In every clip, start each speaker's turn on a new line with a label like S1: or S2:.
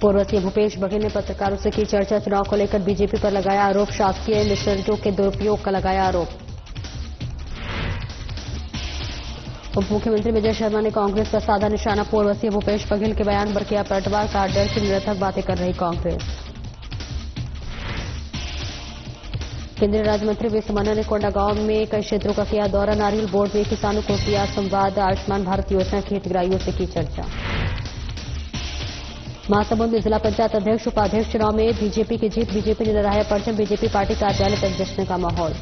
S1: पूर्व सीएम भूपेश बघेल ने पत्रकारों से की चर्चा। चुनाव को लेकर बीजेपी पर लगाया आरोप। शासकीय मिशनरियों के दुरुपयोग का लगाया आरोप। उप मुख्यमंत्री विजय शर्मा ने कांग्रेस पर साधा निशाना। पूर्व सीएम भूपेश बघेल के बयान पर किया पलटवार। कहा डर की निरर्थक बातें कर रही कांग्रेस। केंद्रीय राज्य मंत्री वी सोमन्ना ने कोंडागांव में कई क्षेत्रों का किया दौरा। नारियल बोर्ड में किसानों को किया संवाद। आयुष्मान भारत योजना के हितग्राहियों से की चर्चा। महासमुंद में जिला पंचायत अध्यक्ष उपाध्यक्ष चुनाव में बीजेपी की जीत। बीजेपी ने लहराया परचम। बीजेपी पार्टी कार्यालय तक जश्न का माहौल।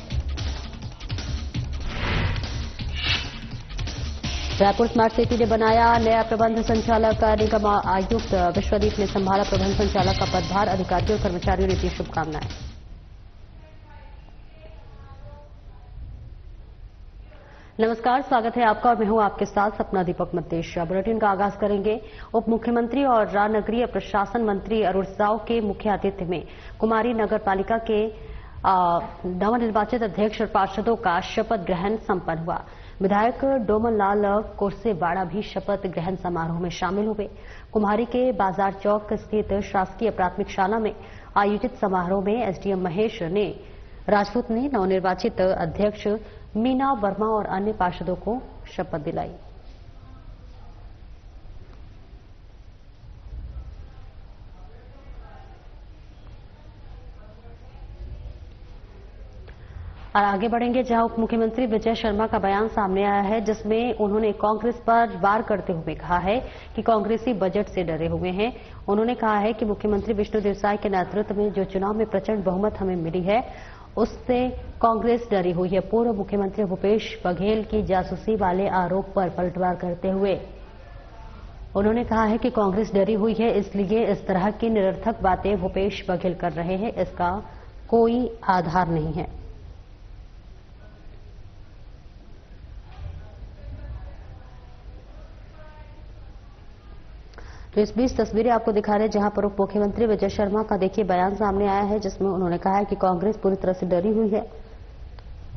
S1: रायपुर स्मार्ट सिटी ने बनाया नया प्रबंध संचालक। निगम आयुक्त विश्वदीप ने संभाला प्रबंध संचालक का पदभार। अधिकारियों और कर्मचारियों ने दी शुभकामनाएं। नमस्कार, स्वागत है आपका और मैं हूं आपके साथ सपना दीपक मतेशिया। बुलेटिन का आगाज करेंगे। उप मुख्यमंत्री और नगरीय प्रशासन मंत्री अरुण साव के मुख्य आतिथ्य में कुमारी नगर पालिका के नवनिर्वाचित अध्यक्ष और पार्षदों का शपथ ग्रहण संपन्न हुआ। विधायक डोमन लाल कोरसेवाड़ा भी शपथ ग्रहण समारोह में शामिल हुए। कुम्हारी के बाजार चौक स्थित शासकीय प्राथमिक शाला में आयोजित समारोह में एसडीएम महेश राजपूत ने नवनिर्वाचित अध्यक्ष मीना वर्मा और अन्य पार्षदों को शपथ दिलाई। और आगे बढ़ेंगे जहां उप मुख्यमंत्री विजय शर्मा का बयान सामने आया है, जिसमें उन्होंने कांग्रेस पर वार करते हुए कहा है कि कांग्रेसी बजट से डरे हुए हैं। उन्होंने कहा है कि मुख्यमंत्री विष्णुदेव साय के नेतृत्व में जो चुनाव में प्रचंड बहुमत हमें मिली है उससे कांग्रेस डरी हुई है। पूर्व मुख्यमंत्री भूपेश बघेल की जासूसी वाले आरोप पर पलटवार करते हुए उन्होंने कहा है कि कांग्रेस डरी हुई है, इसलिए इस तरह की निरर्थक बातें भूपेश बघेल कर रहे हैं। इसका कोई आधार नहीं है। तो इस बीच तस्वीरें आपको दिखा रहे हैं जहां पर उप मुख्यमंत्री विजय शर्मा का देखिए बयान सामने आया है, जिसमें उन्होंने कहा है कि कांग्रेस पूरी तरह से डरी हुई है।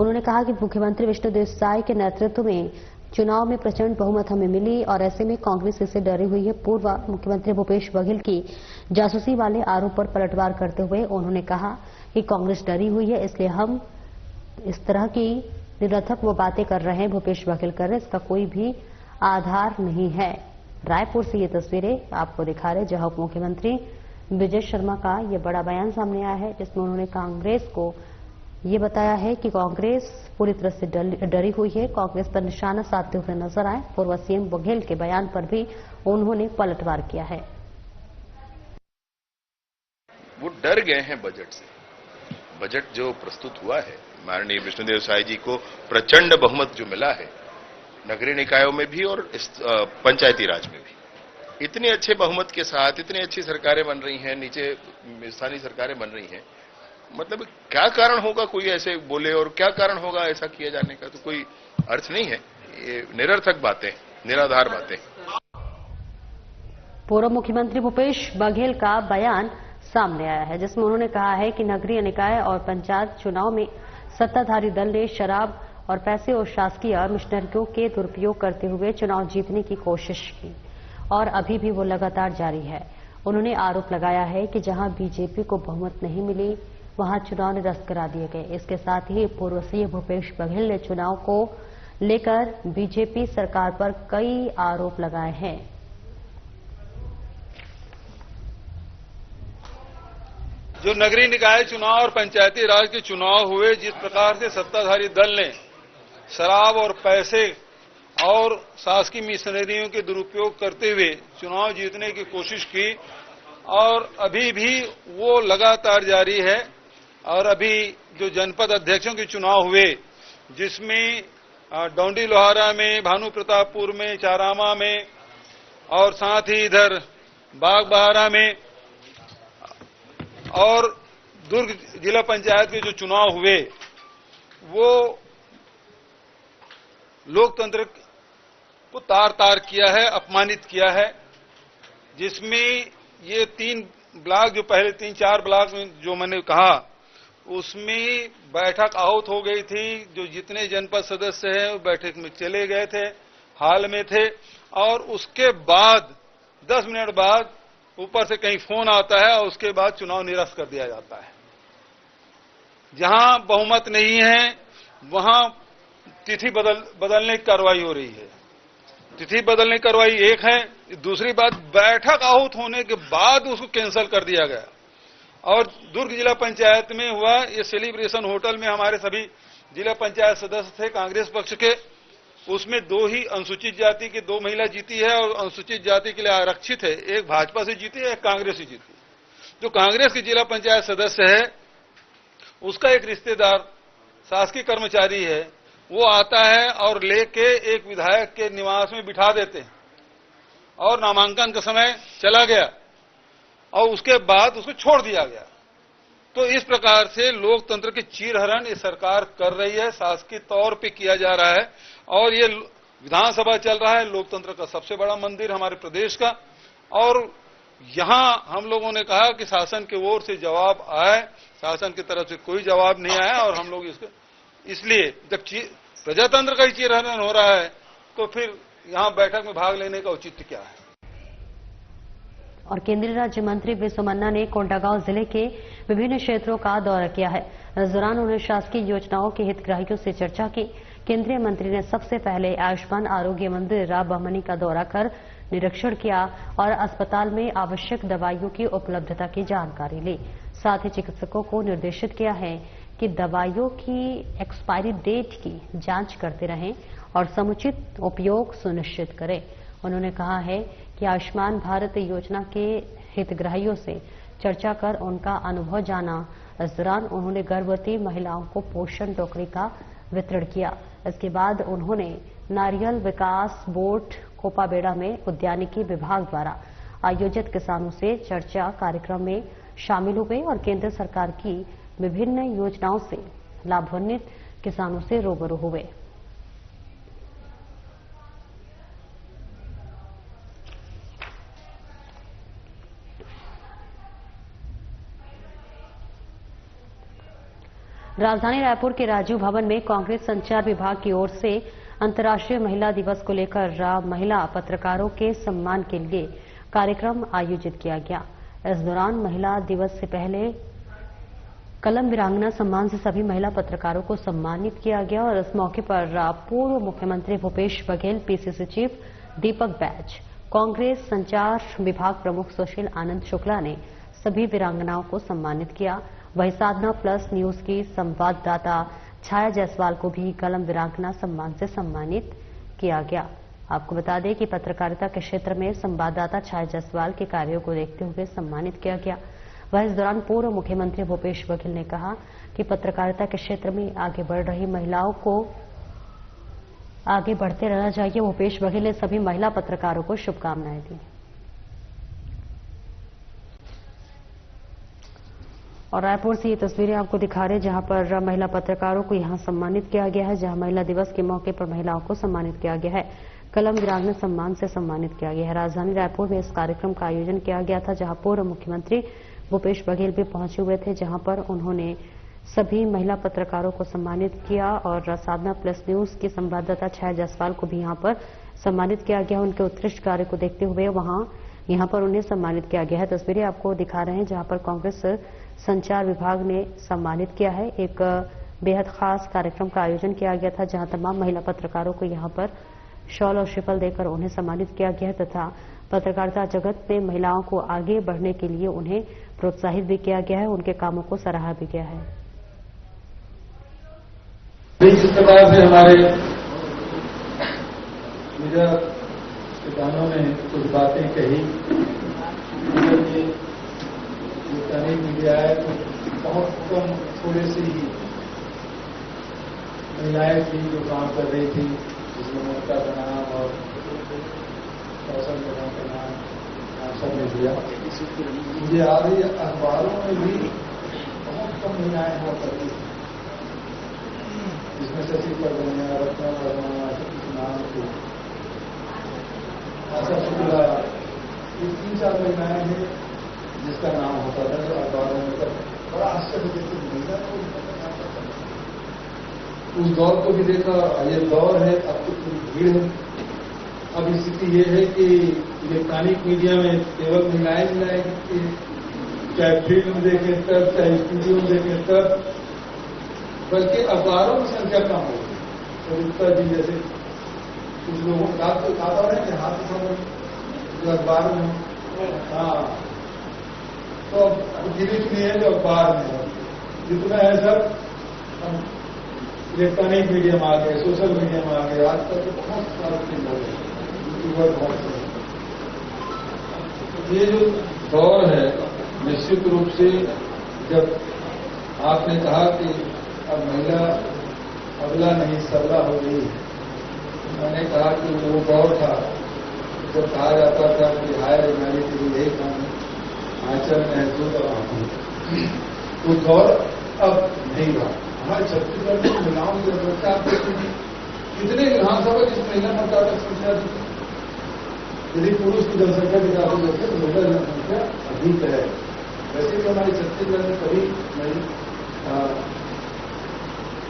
S1: उन्होंने कहा कि मुख्यमंत्री विष्णुदेव साय के नेतृत्व में चुनाव में प्रचंड बहुमत हमें मिली और ऐसे में कांग्रेस इससे डरी हुई है। पूर्व मुख्यमंत्री भूपेश बघेल की जासूसी वाले आरोप पर पलटवार करते हुए उन्होंने कहा कि कांग्रेस डरी हुई है, इसलिए हम इस तरह की निरर्थक वो बातें कर रहे हैं भूपेश बघेल कर रहे हैं, इसका कोई भी आधार नहीं है। रायपुर से ये तस्वीरें आपको दिखा रहे जहां उप मुख्यमंत्री विजय शर्मा का ये बड़ा बयान सामने आया है, जिसमें उन्होंने कांग्रेस को ये बताया है कि कांग्रेस पूरी तरह से डरी हुई है। कांग्रेस पर निशाना साधते हुए नजर आए। पूर्व सीएम बघेल के बयान पर भी उन्होंने पलटवार किया है।
S2: वो डर गए हैं बजट से। बजट जो प्रस्तुत हुआ है, माननीय विष्णुदेव साय जी को प्रचंड बहुमत जो मिला है नगरीय निकायों में भी और पंचायती राज में भी, इतने अच्छे बहुमत के साथ इतनी अच्छी सरकारें बन रही हैं, नीचे स्थानीय सरकारें बन रही हैं। मतलब क्या कारण होगा कोई ऐसे बोले और क्या कारण होगा ऐसा किया जाने का? तो कोई अर्थ नहीं है। ये निरर्थक बातें, निराधार बातें।
S1: पूर्व मुख्यमंत्री भूपेश बघेल का बयान सामने आया है, जिसमें उन्होंने कहा है कि नगरीय निकाय और पंचायत चुनाव में सत्ताधारी दल ने शराब और पैसे और शासकीय मिशनरियों के दुरुपयोग करते हुए चुनाव जीतने की कोशिश की और अभी भी वो लगातार जारी है। उन्होंने आरोप लगाया है कि जहां बीजेपी को बहुमत नहीं मिली वहां चुनाव निरस्त करा दिए गए। इसके साथ ही पूर्व सीएम भूपेश बघेल ने चुनाव को लेकर बीजेपी सरकार पर कई आरोप लगाए हैं।
S3: जो नगरीय निकाय चुनाव और पंचायती राज के चुनाव हुए, जिस प्रकार से सत्ताधारी दल ने शराब और पैसे और शासकीय मिशनरियों के दुरुपयोग करते हुए चुनाव जीतने की कोशिश की और अभी भी वो लगातार जारी है। और अभी जो जनपद अध्यक्षों के चुनाव हुए, जिसमें डौंडी लोहारा में, भानु प्रतापपुर में, चारामा में और साथ ही इधर बाग बहारा में और दुर्ग जिला पंचायत के जो चुनाव हुए, वो लोकतंत्र को तार तार किया है, अपमानित किया है। जिसमें ये 3 ब्लॉक, जो पहले 3-4 ब्लॉक में जो मैंने कहा, उसमें बैठक आहूत हो गई थी। जो जितने जनपद सदस्य हैं वो बैठक में चले गए थे, हाल में थे और उसके बाद 10 मिनट बाद ऊपर से कहीं फोन आता है और उसके बाद चुनाव निरस्त कर दिया जाता है। जहां बहुमत नहीं है वहां तिथि बदलने की कार्रवाई हो रही है। तिथि बदलने की कार्रवाई एक है, दूसरी बात बैठक आहूत होने के बाद उसको कैंसिल कर दिया गया। और दुर्ग जिला पंचायत में हुआ ये सेलिब्रेशन होटल में हमारे सभी जिला पंचायत सदस्य थे कांग्रेस पक्ष के, उसमें 2 ही अनुसूचित जाति की 2 महिला जीती है और अनुसूचित जाति के लिए आरक्षित है, एक भाजपा से जीती है, एक कांग्रेस से जीती। जो कांग्रेस के जिला पंचायत सदस्य है उसका एक रिश्तेदार शासकीय कर्मचारी है, वो आता है और लेके एक विधायक के निवास में बिठा देते हैं और नामांकन का समय चला गया और उसके बाद उसको छोड़ दिया गया। तो इस प्रकार से लोकतंत्र की चीरहरण ये सरकार कर रही है, शासकीय तौर पे किया जा रहा है। और ये विधानसभा चल रहा है, लोकतंत्र का सबसे बड़ा मंदिर हमारे प्रदेश का, और यहां हम लोगों ने कहा कि शासन की ओर से जवाब आए, शासन की तरफ से कोई जवाब नहीं आया और हम लोग इसको इसलिए जब प्रजातंत्र का ही चीरहरण हो रहा है तो फिर यहां बैठक में भाग लेने का औचित्य क्या है।
S1: और केंद्रीय राज्य मंत्री वी सोमन्ना ने कोंडागांव जिले के विभिन्न क्षेत्रों का दौरा किया है। इस दौरान उन्होंने शासकीय योजनाओं के हितग्राहियों से चर्चा की। केंद्रीय मंत्री ने सबसे पहले आयुष्मान आरोग्य मंदिर राम बहमनी का दौरा कर निरीक्षण किया और अस्पताल में आवश्यक दवाइयों की उपलब्धता की जानकारी ली। साथ ही चिकित्सकों को निर्देशित किया है कि दवाइयों की एक्सपायरी डेट की जांच करते रहें और समुचित उपयोग सुनिश्चित करें। उन्होंने कहा है कि आयुष्मान भारत योजना के हितग्राहियों से चर्चा कर उनका अनुभव जाना। इस दौरान उन्होंने गर्भवती महिलाओं को पोषण टोकरी का वितरण किया। इसके बाद उन्होंने नारियल विकास बोर्ड कोपाबेड़ा में उद्यानिकी विभाग द्वारा आयोजित किसानों से चर्चा कार्यक्रम में शामिल हुए और केंद्र सरकार की विभिन्न योजनाओं से लाभान्वित किसानों से रूबरू हुए। राजधानी रायपुर के राजीव भवन में कांग्रेस संचार विभाग की ओर से अंतर्राष्ट्रीय महिला दिवस को लेकर महिला पत्रकारों के सम्मान के लिए कार्यक्रम आयोजित किया गया। इस दौरान महिला दिवस से पहले कलम वीरांगना सम्मान से सभी महिला पत्रकारों को सम्मानित किया गया और इस मौके पर पूर्व मुख्यमंत्री भूपेश बघेल, पीसीसी चीफ दीपक बैज, कांग्रेस संचार विभाग प्रमुख सुशील आनंद शुक्ला ने सभी वीरांगनाओं को सम्मानित किया। वहीं साधना प्लस न्यूज की संवाददाता छाया जायसवाल को भी कलम वीरांगना सम्मान से सम्मानित किया गया। आपको बता दें कि पत्रकारिता के क्षेत्र में संवाददाता छाया जायसवाल के कार्यों को देखते हुए सम्मानित किया गया। वह इस दौरान पूर्व मुख्यमंत्री भूपेश बघेल ने कहा कि पत्रकारिता के क्षेत्र में आगे बढ़ रही महिलाओं को आगे बढ़ते रहना चाहिए। भूपेश बघेल ने सभी महिला पत्रकारों को शुभकामनाएं दी। और रायपुर से ये तस्वीरें आपको दिखा रहे हैं जहां पर महिला पत्रकारों को यहां सम्मानित किया गया है, जहां महिला दिवस के मौके पर महिलाओं को सम्मानित किया गया है। कलम वीरांगना सम्मान से सम्मानित किया गया है। राजधानी रायपुर में इस कार्यक्रम का आयोजन किया गया था, जहां पूर्व मुख्यमंत्री भूपेश बघेल भी पहुंचे हुए थे, जहां पर उन्होंने सभी महिला पत्रकारों को सम्मानित किया और साधना प्लस न्यूज की संवाददाता छाया जायसवाल को भी यहां पर सम्मानित किया गया। उनके उत्कृष्ट कार्य को देखते हुए यहां पर उन्हें सम्मानित किया गया है। तस्वीरें आपको दिखा रहे हैं जहां पर कांग्रेस संचार विभाग ने सम्मानित किया है। एक बेहद खास कार्यक्रम का आयोजन किया गया था, जहां तमाम महिला पत्रकारों को यहां पर शॉल और श्रीफल देकर उन्हें सम्मानित किया गया है तथा पत्रकारिता जगत में महिलाओं को आगे बढ़ने के लिए उन्हें प्रोत्साहित भी किया गया है, उनके कामों को सराहा भी गया है।
S4: जिस प्रकार से हमारे किसानों ने कुछ बातें कही, इलेक्ट्रॉनिक मीडिया है तो बहुत कम थोड़े से ही महिलाएं थी जो काम कर रही थी, जिसमें ममता का नाम और कौशल का नाम सब ने दिया। मुझे आ रही अखबारों में भी बहुत कम महिलाएं हुआ करती थी, जिसमें शशि वर्मा, रत्ना वर्मा, नाम थे, आशा शुक्ला, ये 3-4 महिलाएं हैं जिसका नाम होता था, जो अखबारों में बड़ा आश्चर्य देते महिला को उस दौर को भी देखा। ये दौर है, अब तो पूरी भीड़ है, अब स्थिति ये है कि इलेक्ट्रॉनिक मीडिया में केवल महिलाएं मिलाएंगी, चाहे फिल्म देखें तब, चाहे स्टूडियो में देखें तब, बल्कि अखबारों की संख्या कम हो गई। सविता जी जैसे कुछ लोगों का तो खाता है कि हाथ में जो अखबार में, हाँ, तो गिरी चुनी है जो अखबार में है, जितना है सब इलेक्ट्रॉनिक मीडिया में आ गए, सोशल मीडिया में आ गए। आजकल तो बहुत सारे चीज हो गए, यूट्यूबर बहुत सारे। ये जो दौर है, निश्चित रूप से जब आपने कहा कि अब महिला अबला नहीं सबला हो गई, मैंने कहा कि वो दौर था जब कहा जाता था कि हायर ह्यूमैनिटी के लिए काम आंचल महसूस वो दौर अब नहीं रहा। हमारे छत्तीसगढ़ में महिलाओं की जनसंख्या आप देखिए कितने विधानसभा जिस महिला मतदाता संख्या थी, यदि पुरुष की जनसंख्या की बात करते तो महिला जनसंख्या अधिक है। वैसे तो हमारे छत्तीसगढ़ में कभी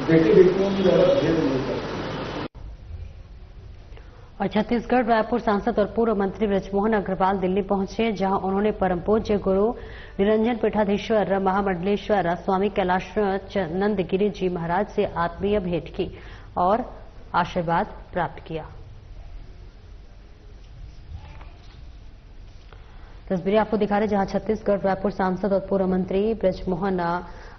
S4: बेटे बेटियों में ज्यादा भेद नहीं करते।
S1: और छत्तीसगढ़ रायपुर सांसद और पूर्व मंत्री बृजमोहन अग्रवाल दिल्ली पहुंचे, जहां उन्होंने परम पूज्य गुरु निरंजन पीठाधीश्वर महामंडलेश्वर स्वामी कैलाशानंद गिरी जी महाराज से आत्मीय भेंट की और आशीर्वाद प्राप्त किया। तस्वीरें आपको दिखा रहे जहां छत्तीसगढ़ रायपुर सांसद और पूर्व मंत्री बृजमोहन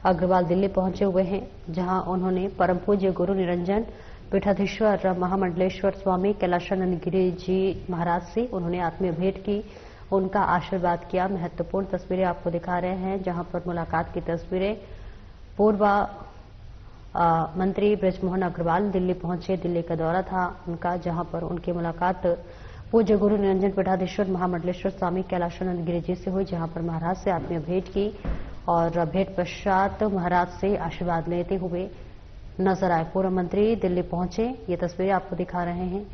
S1: अग्रवाल दिल्ली पहुंचे हुए हैं, जहां उन्होंने परम पूज्य गुरु निरंजन पीठाधीश्वर महामंडलेश्वर स्वामी कैलाशानंद गिरी जी महाराज से उन्होंने आत्मीय भेंट की, उनका आशीर्वाद किया। महत्वपूर्ण तस्वीरें आपको दिखा रहे हैं, जहां पर मुलाकात की तस्वीरें। पूर्व मंत्री बृजमोहन अग्रवाल दिल्ली पहुंचे, दिल्ली का दौरा था उनका, जहां पर उनकी मुलाकात पूज्य गुरु निरंजन पीठाधीश्वर महामंडलेश्वर स्वामी कैलाशानंद गिरी जी से हुई, जहां पर महाराज से आत्मीय भेंट की और भेंट पश्चात महाराज से आशीर्वाद लेते हुए नजर आए। पूर्व मंत्री दिल्ली पहुंचे, ये तस्वीरें आपको दिखा रहे हैं,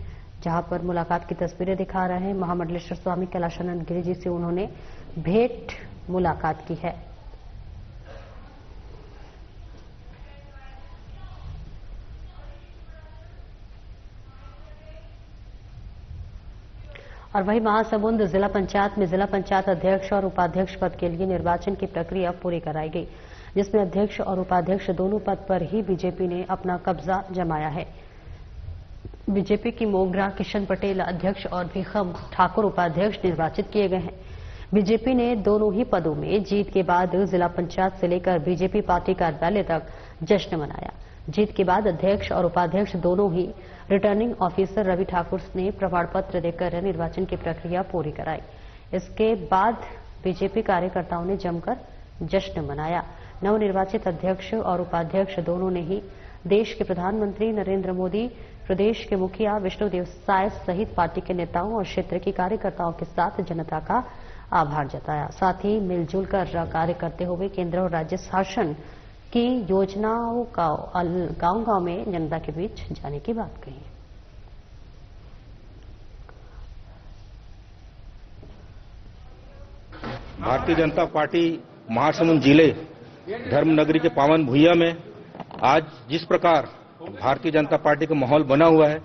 S1: जहां पर मुलाकात की तस्वीरें दिखा रहे हैं। महामंडलेश्वर स्वामी कैलाशानंद गिरी जी से उन्होंने भेंट मुलाकात की है। और वहीं महासमुंद जिला पंचायत में जिला पंचायत अध्यक्ष और उपाध्यक्ष पद के लिए निर्वाचन की प्रक्रिया पूरी कराई गई, जिसमें अध्यक्ष और उपाध्यक्ष दोनों पद पर ही बीजेपी ने अपना कब्जा जमाया है। बीजेपी की मोगरा किशन पटेल अध्यक्ष और भीखम ठाकुर उपाध्यक्ष निर्वाचित किए गए हैं। बीजेपी ने दोनों ही पदों में जीत के बाद जिला पंचायत से लेकर बीजेपी पार्टी कार्यालय तक जश्न मनाया। जीत के बाद अध्यक्ष और उपाध्यक्ष दोनों ही रिटर्निंग ऑफिसर रवि ठाकुर ने प्रमाण पत्र देकर निर्वाचन की प्रक्रिया पूरी कराई। इसके बाद बीजेपी कार्यकर्ताओं ने जमकर जश्न मनाया। नवनिर्वाचित अध्यक्ष और उपाध्यक्ष दोनों ने ही देश के प्रधानमंत्री नरेंद्र मोदी, प्रदेश के मुखिया विष्णुदेव साय सहित पार्टी के नेताओं और क्षेत्र के कार्यकर्ताओं के साथ जनता का आभार जताया। साथ ही मिलजुल कर कार्य करते हुए केंद्र और राज्य शासन की योजनाओं का गांव-गांव में जनता के बीच जाने की बात कही।
S5: भारतीय जनता पार्टी महासमुंद जिले धर्मनगरी के पावन भुइया में आज जिस प्रकार भारतीय जनता पार्टी का माहौल बना हुआ है,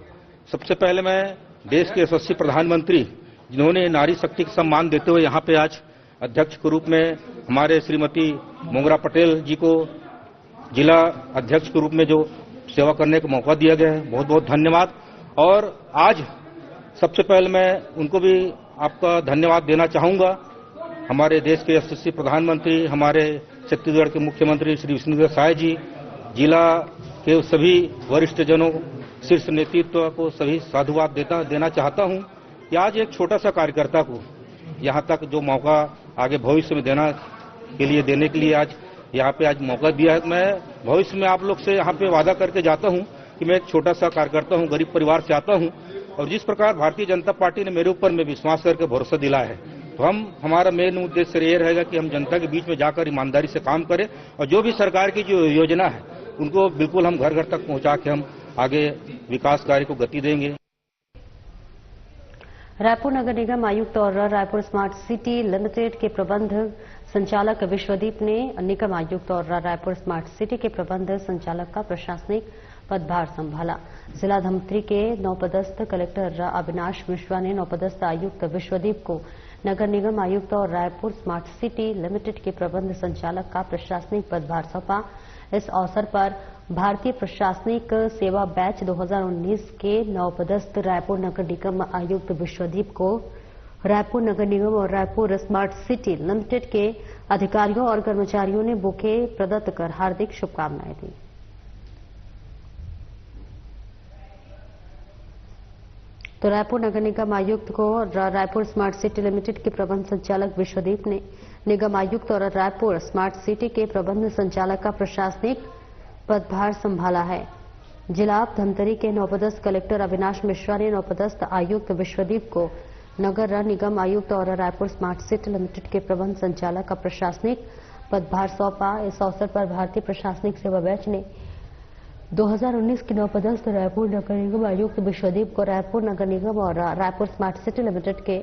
S5: सबसे पहले मैं देश के यशस्वी प्रधानमंत्री जिन्होंने नारी शक्ति का सम्मान देते हुए यहाँ पे आज अध्यक्ष के रूप में हमारे श्रीमती मोगरा पटेल जी को जिला अध्यक्ष के रूप में जो सेवा करने का मौका दिया गया है, बहुत बहुत धन्यवाद। और आज सबसे पहले मैं उनको भी आपका धन्यवाद देना चाहूंगा। हमारे देश के यशस्वी प्रधानमंत्री, हमारे छत्तीसगढ़ के मुख्यमंत्री श्री विष्णुदेव साय जी, जिला के सभी वरिष्ठ जनों, शीर्ष नेतृत्व को सभी साधुवाद देना चाहता हूं कि आज एक छोटा सा कार्यकर्ता को यहां तक जो मौका आगे भविष्य में देने के लिए आज यहाँ पे आज मौका दिया है। मैं भविष्य में आप लोग से यहाँ पे वादा करके जाता हूँ कि मैं एक छोटा सा कार्यकर्ता हूँ, गरीब परिवार से आता हूँ, और जिस प्रकार भारतीय जनता पार्टी ने मेरे ऊपर में विश्वास करके भरोसा दिलाया है, तो हमारा मेन उद्देश्य ये रहेगा कि हम जनता के बीच में जाकर ईमानदारी से काम करें और जो भी सरकार की जो योजना है उनको बिल्कुल हम घर घर तक पहुंचा के हम आगे विकास कार्य को गति देंगे।
S1: रायपुर नगर निगम आयुक्त और रायपुर स्मार्ट सिटी लिमिटेड के प्रबंध संचालक विश्वदीप ने निगम आयुक्त और रायपुर स्मार्ट सिटी के प्रबंध संचालक का प्रशासनिक पदभार संभाला। जिला धमतरी के नवपदस्थ कलेक्टर अविनाश मिश्रा ने नवपदस्थ आयुक्त विश्वदीप को नगर निगम आयुक्त और रायपुर स्मार्ट सिटी लिमिटेड के प्रबंध संचालक का प्रशासनिक पदभार सौंपा। इस अवसर पर भारतीय प्रशासनिक सेवा बैच 2019 के नवपदस्थ रायपुर नगर निगम आयुक्त विश्वदीप को रायपुर नगर निगम और रायपुर स्मार्ट सिटी लिमिटेड के अधिकारियों और कर्मचारियों ने बुके प्रदत्त कर हार्दिक शुभकामनाएं दी। तो रायपुर नगर निगम आयुक्त को रायपुर स्मार्ट सिटी लिमिटेड के प्रबंध संचालक विश्वदीप ने निगम आयुक्त और रायपुर स्मार्ट सिटी के प्रबंध संचालक का प्रशासनिक पदभार संभाला है। जिला धमतरी के नवपदस्थ कलेक्टर अविनाश मिश्रा ने नवपदस्थ आयुक्त विश्वदीप को नगर निगम आयुक्त और रायपुर स्मार्ट सिटी लिमिटेड के प्रबंध संचालक का प्रशासनिक पदभार सौंपा। इस अवसर पर भारतीय प्रशासनिक सेवा बैच ने 2019 के नवपदस्थ रायपुर नगर निगम आयुक्त विश्वदीप को रायपुर नगर निगम और रायपुर स्मार्ट सिटी लिमिटेड के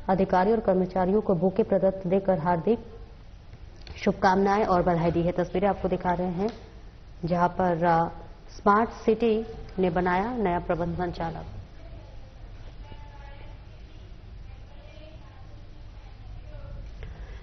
S1: अधिकारियों और कर्मचारियों को बुके प्रदत्त देकर हार्दिक शुभकामनाएं और बधाई दी है। तस्वीरें आपको दिखा रहे हैं जहां पर स्मार्ट सिटी ने बनाया नया प्रबंध संचालक।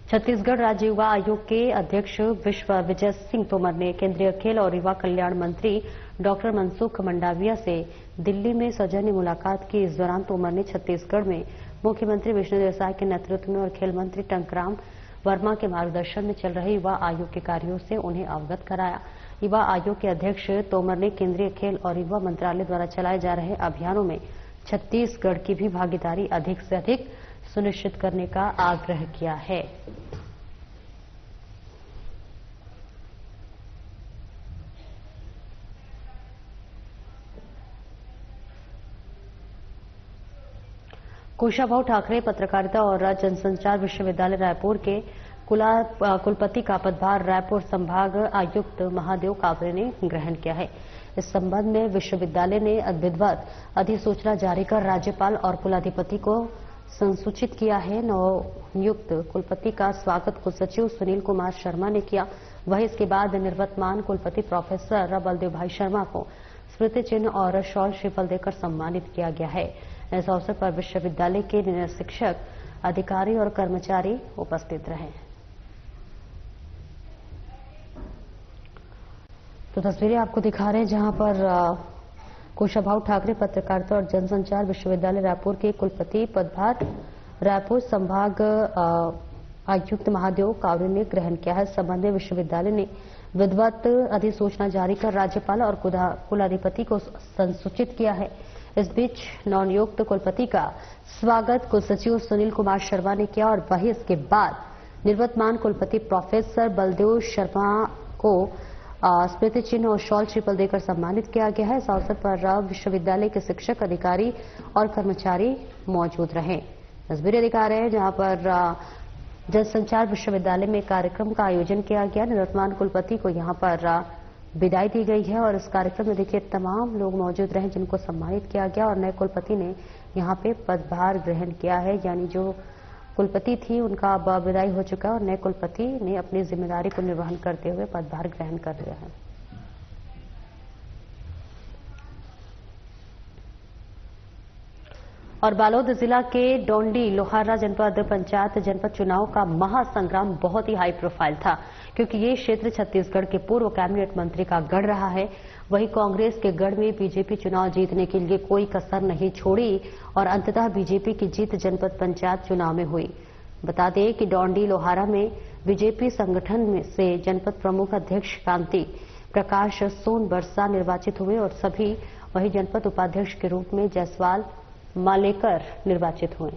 S1: छत्तीसगढ़ राज्य युवा आयोग के अध्यक्ष विश्व विजय सिंह तोमर ने केंद्रीय खेल और युवा कल्याण मंत्री डॉक्टर मनसुख मंडाविया से दिल्ली में सौजन्य मुलाकात की। इस दौरान तोमर ने छत्तीसगढ़ में मुख्यमंत्री विष्णुदेव साय के नेतृत्व में और खेल मंत्री टंकराम वर्मा के मार्गदर्शन में चल रहे युवा आयोग के कार्यों से उन्हें अवगत कराया। युवा आयोग के अध्यक्ष तोमर ने केंद्रीय खेल और युवा मंत्रालय द्वारा चलाए जा रहे अभियानों में छत्तीसगढ़ की भी भागीदारी अधिक से अधिक सुनिश्चित करने का आग्रह किया है। कुशाभाऊ ठाकरे पत्रकारिता और जनसंचार विश्वविद्यालय रायपुर के कुलपति का पदभार रायपुर संभाग आयुक्त महादेव कावरे ने ग्रहण किया है। इस संबंध में विश्वविद्यालय ने विधिवत अधिसूचना जारी कर राज्यपाल और कुलाधिपति को संसूचित किया है। नवनियुक्त कुलपति का स्वागत कुलसचिव सुनील कुमार शर्मा ने किया। वहीं इसके बाद निवर्तमान कुलपति प्रोफेसर बलदेव भाई शर्मा को स्मृति चिन्ह और शॉल श्रीफल देकर सम्मानित किया गया है। इस अवसर पर विश्वविद्यालय के शिक्षक, अधिकारी और कर्मचारी उपस्थित रहे। तो तस्वीरें आपको दिखा रहे हैं जहां पर कुशाभाऊ ठाकरे पत्रकारिता और जनसंचार विश्वविद्यालय रायपुर के कुलपति पदभार रायपुर संभाग आयुक्त महादेव कावरे ने ग्रहण किया है। इस संबंध में विश्वविद्यालय ने विधिवत अधिसूचना जारी कर राज्यपाल और कुलाधिपति को संसूचित किया है। इस बीच नवनियुक्त कुलपति का स्वागत कुलसचिव सुनील कुमार शर्मा ने किया और वहीं इसके बाद निवर्तमान कुलपति प्रोफेसर बलदेव शर्मा को स्मृति चिन्ह और शॉल श्रीफल देकर सम्मानित किया गया है। इस अवसर पर विश्वविद्यालय के शिक्षक, अधिकारी और कर्मचारी मौजूद रहे। तस्वीरें दिखा रहे हैं जहां पर जनसंचार विश्वविद्यालय में कार्यक्रम का आयोजन किया गया। निवर्तमान कुलपति को यहां पर विदाई दी गई है और इस कार्यक्रम में देखिए तमाम लोग मौजूद रहे जिनको सम्मानित किया गया और नए कुलपति ने यहां पे पदभार ग्रहण किया है। यानी जो कुलपति थी उनका अब विदाई हो चुका है और नए कुलपति ने अपनी जिम्मेदारी को निर्वहन करते हुए पदभार ग्रहण कर लिया है। और बालोद जिला के डोंडी लोहारा जनपद पंचायत जनपद चुनाव का महासंग्राम बहुत ही हाई प्रोफाइल था, क्योंकि ये क्षेत्र छत्तीसगढ़ के पूर्व कैबिनेट मंत्री का गढ़ रहा है। वहीं कांग्रेस के गढ़ में बीजेपी चुनाव जीतने के लिए कोई कसर नहीं छोड़ी और अंततः बीजेपी की जीत जनपद पंचायत चुनाव में हुई। बता दें कि डोंडी लोहारा में बीजेपी संगठन में से जनपद प्रमुख अध्यक्ष कांति प्रकाश सोन बरसा निर्वाचित हुए और सभी वहीं जनपद उपाध्यक्ष के रूप में जायसवाल मालेकर निर्वाचित हुए।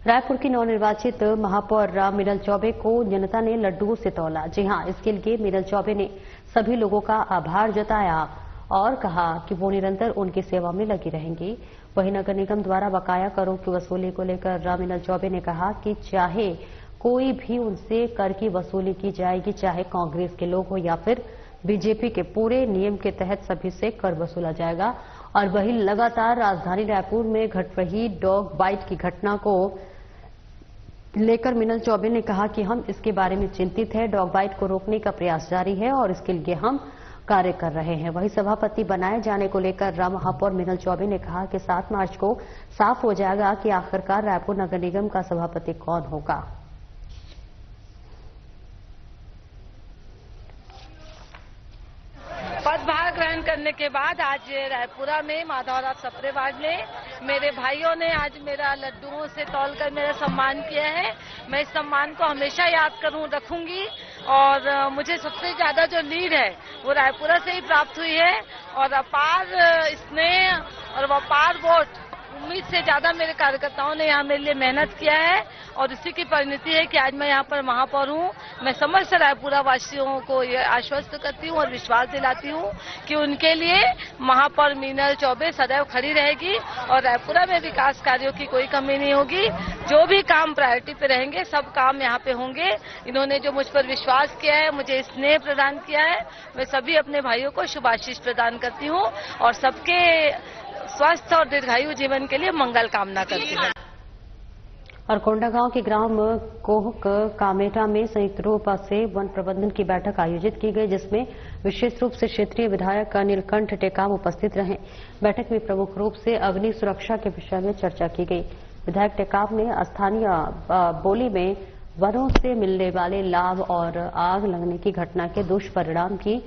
S1: रायपुर की नवनिर्वाचित महापौर मीनल चौबे को जनता ने लड्डुओं से तौला। जी हां, इसके लिए मीनल चौबे ने सभी लोगों का आभार जताया और कहा कि वो निरंतर उनकी सेवा में लगी रहेंगी। वहीं नगर निगम द्वारा बकाया करों की वसूली को लेकर मीनल चौबे ने कहा कि चाहे कोई भी उनसे कर की वसूली की जाएगी, चाहे कांग्रेस के लोग हो या फिर बीजेपी के, पूरे नियम के तहत सभी से कर वसूला जाएगा और वहीं लगातार राजधानी रायपुर में घट रही डॉग बाइट की घटना को लेकर मिनल चौबे ने कहा कि हम इसके बारे में चिंतित हैं। डॉग बाइट को रोकने का प्रयास जारी है और इसके लिए हम कार्य कर रहे हैं। वहीं सभापति बनाए जाने को लेकर महापौर मिनल चौबे ने कहा कि 7 मार्च को साफ हो जाएगा कि आखिरकार रायपुर नगर निगम का सभापति कौन होगा।
S6: पदभार ग्रहण करने के बाद आज रायपुरा में माधवराव सप्रेवाल ने मेरे भाइयों ने आज मेरा लड्डुओं से तौलकर मेरा सम्मान किया है। मैं इस सम्मान को हमेशा याद रखूंगी और मुझे सबसे ज्यादा जो लीड है वो रायपुरा से ही प्राप्त हुई है और अपार स्नेह और अपार वोट उम्मीद से ज्यादा मेरे कार्यकर्ताओं ने यहाँ मेरे लिए मेहनत किया है और इसी की परिणति है कि आज मैं यहाँ पर महापौर हूँ। मैं समस्त रायपुरा वासियों को ये आश्वस्त करती हूँ और विश्वास दिलाती हूँ कि उनके लिए महापौर मिनल चौबे सदैव खड़ी रहेगी और रायपुरा में विकास कार्यों की कोई कमी नहीं होगी। जो भी काम प्रायोरिटी पे रहेंगे सब काम यहाँ पे होंगे। इन्होंने जो मुझ पर विश्वास किया है, मुझे स्नेह प्रदान किया है, मैं सभी अपने भाइयों को शुभाशीष प्रदान करती हूँ और सबके स्वस्थ और दीर्घायु जीवन के लिए मंगल कामना करती हूँ।
S1: और कोंडागांव के ग्राम कोहक कामेटा में संयुक्त रूप से वन प्रबंधन की बैठक आयोजित की गई, जिसमें विशेष रूप से क्षेत्रीय विधायक नीलकंठ टेकाम उपस्थित रहे। बैठक में प्रमुख रूप से अग्नि सुरक्षा के विषय में चर्चा की गई। विधायक टेकाम ने स्थानीय बोली में वनों से मिलने वाले लाभ और आग लगने की घटना के दुष्परिणाम की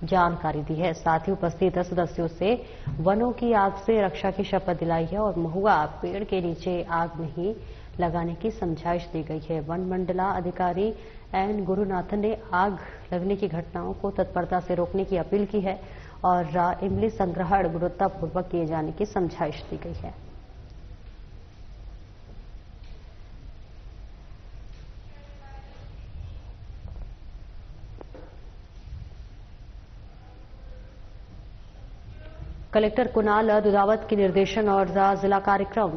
S1: जानकारी दी है। साथ ही उपस्थित सदस्यों से वनों की आग से रक्षा की शपथ दिलाई है और महुआ पेड़ के नीचे आग नहीं लगाने की समझाइश दी गई है। वन मंडला अधिकारी एन गुरुनाथन ने आग लगने की घटनाओं को तत्परता से रोकने की अपील की है और इमली संग्रहण गुणवत्तापूर्वक किए जाने की समझाइश दी गई है। कलेक्टर कुणाल दुधावत के निर्देशन और जिला कार्यक्रम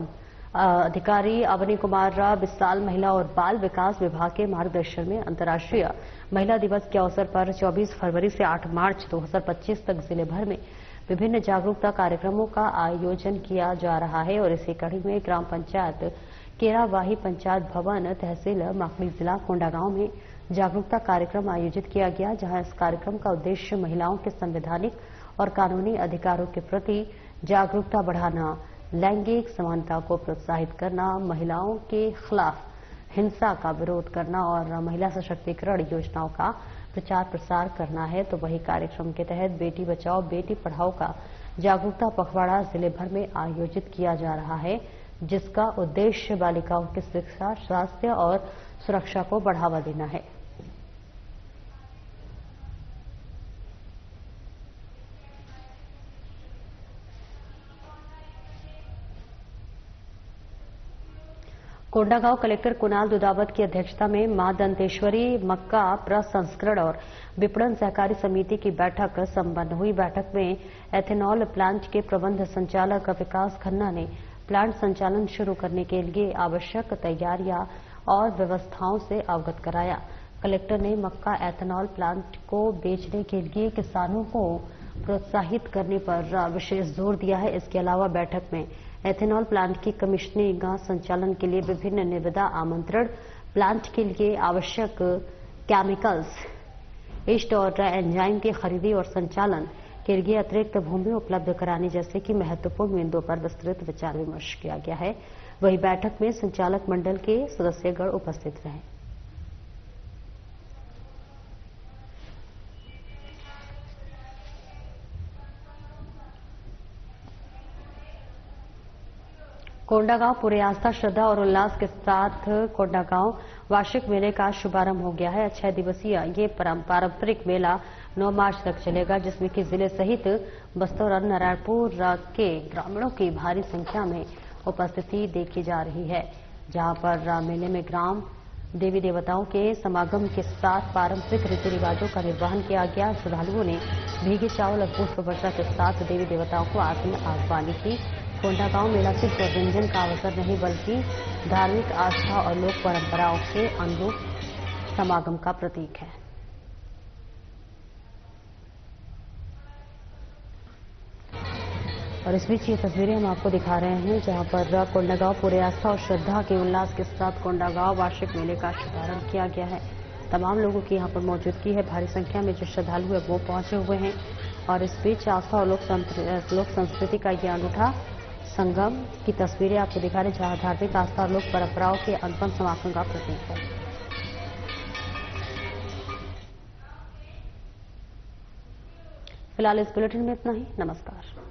S1: अधिकारी अवनी कुमार बिस्साल महिला और बाल विकास विभाग के मार्गदर्शन में अंतर्राष्ट्रीय महिला दिवस के अवसर पर 24 फरवरी से 8 मार्च 2025 तक जिले भर में विभिन्न जागरूकता कार्यक्रमों का आयोजन किया जा रहा है और इसी कड़ी में ग्राम पंचायत केरावाही पंचायत भवन तहसील माकड़ी जिला कोंडागांव में जागरूकता कार्यक्रम आयोजित किया गया, जहां इस कार्यक्रम का उद्देश्य महिलाओं के संवैधानिक और कानूनी अधिकारों के प्रति जागरूकता बढ़ाना, लैंगिक समानता को प्रोत्साहित करना, महिलाओं के खिलाफ हिंसा का विरोध करना और महिला सशक्तिकरण योजनाओं का प्रचार प्रसार करना है। तो वही कार्यक्रम के तहत बेटी बचाओ बेटी पढ़ाओ का जागरूकता पखवाड़ा जिले भर में आयोजित किया जा रहा है, जिसका उद्देश्य बालिकाओं की शिक्षा, स्वास्थ्य और सुरक्षा को बढ़ावा देना है। कोंडागांव कलेक्टर कुणाल दुधावत की अध्यक्षता में मां दंतेश्वरी मक्का प्रसंस्करण और विपणन सहकारी समिति की बैठक संपन्न हुई। बैठक में एथेनॉल प्लांट के प्रबंध संचालक विकास खन्ना ने प्लांट संचालन शुरू करने के लिए आवश्यक तैयारियां और व्यवस्थाओं से अवगत कराया। कलेक्टर ने मक्का एथेनॉल प्लांट को बेचने के लिए किसानों को प्रोत्साहित करने पर विशेष जोर दिया है। इसके अलावा बैठक में एथेनॉल प्लांट की कमीशनिंग संचालन के लिए विभिन्न निविदा आमंत्रण, प्लांट के लिए आवश्यक केमिकल्स, ईस्ट और एंजाइम की खरीदी और संचालन के लिए अतिरिक्त भूमि उपलब्ध कराने जैसे कि महत्वपूर्ण बिंदुओं पर विस्तृत विचार विमर्श किया गया है। वहीं बैठक में संचालक मंडल के सदस्यगण उपस्थित रहे। कोंडागांव पूरे आस्था, श्रद्धा और उल्लास के साथ कोंडागांव वार्षिक मेले का शुभारंभ हो गया है। 6 दिवसीय ये पारंपरिक मेला 9 मार्च तक चलेगा, जिसमें कि जिले सहित बस्तर और नारायणपुर के ग्रामीणों की भारी संख्या में उपस्थिति देखी जा रही है, जहां पर मेले में ग्राम देवी देवताओं के समागम के साथ पारंपरिक रीति रिवाजों का निर्वहन किया गया। श्रद्धालुओं ने भीगे चावल और पुष्प वर्षा के साथ देवी देवताओं को आत्म आह्वानी की। कोंडागांव मेला सिर्फ मनोरंजन का अवसर नहीं, बल्कि धार्मिक आस्था और लोक परंपराओं के अनुरूप समागम का प्रतीक है। और इस बीच ये तस्वीरें हम आपको दिखा रहे हैं जहां पर कोंडागांव पूरे आस्था और श्रद्धा के उल्लास के साथ कोंडागांव वार्षिक मेले का शुभारंभ किया गया है। तमाम लोगों की यहां पर मौजूदगी है। भारी संख्या में जो श्रद्धालु है वो पहुंचे हुए हैं और इस बीच आस्था और लोक संस्कृति का यह अनूठा संगम की तस्वीरें आपको दिखा रहे हैं जहां धार्मिक आस्था और लोक परंपराओं के अनुपम समागम का प्रतीक है। फिलहाल इस बुलेटिन में इतना ही। नमस्कार।